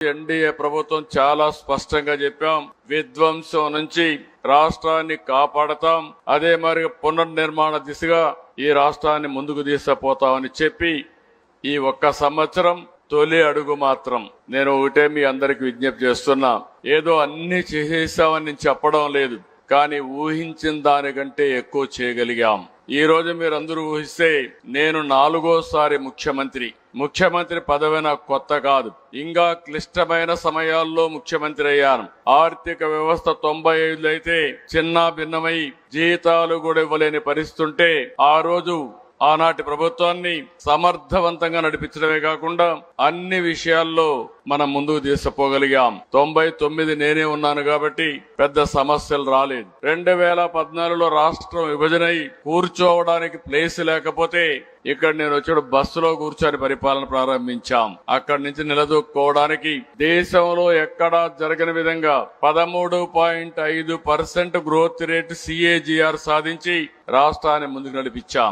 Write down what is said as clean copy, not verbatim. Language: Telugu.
ఎన్డీఏ ప్రభుత్వం చాలా స్పష్టంగా చెప్పాం, విధ్వంసం నుంచి రాష్ట్రాన్ని కాపాడతాం, అదే మరి పునర్నిర్మాణ దిశగా ఈ రాష్ట్రాన్ని ముందుకు తీసుకుపోతామని చెప్పి ఈ ఒక్క సంవత్సరం తొలి అడుగు మాత్రం నేను ఒకటే మీ అందరికి విజ్ఞప్తి చేస్తున్నా. ఏదో అన్ని చేసేసామని నేను చెప్పడం లేదు, కానీ ఊహించిన దానికంటే ఎక్కువ చేయగలిగాం. ఈ రోజు మీరందరూ ఊహిస్తే నేను 4వ ముఖ్యమంత్రి పదవి నాకు కొత్త కాదు. ఇంకా క్లిష్టమైన సమయాల్లో ముఖ్యమంత్రి అయ్యాను. ఆర్థిక వ్యవస్థ 95 అయితే చిన్న భిన్నమై జీతాలు కూడా ఇవ్వలేని పరిస్థితి ఉంటే ఆ రోజు ఆనాటి ప్రభుత్వాన్ని సమర్థవంతంగా నడిపించడమే కాకుండా అన్ని విషయాల్లో మనం ముందుకు తీసుకుపోగలిగాం. 99 నేనే ఉన్నాను కాబట్టి పెద్ద సమస్యలు రాలేదు. 2014లో రాష్ట్రం విభజనై కూర్చోవడానికి ప్లేస్ లేకపోతే ఇక్కడ నేను వచ్చాడు బస్సులో కూర్చొని పరిపాలన ప్రారంభించాం. అక్కడి నుంచి నిలదొక్కుకోవడానికి దేశంలో ఎక్కడా జరగని విధంగా 13.5% గ్రోత్ రేట్ CAGR సాధించి రాష్ట్రాన్ని ముందుకు నడిపించాం.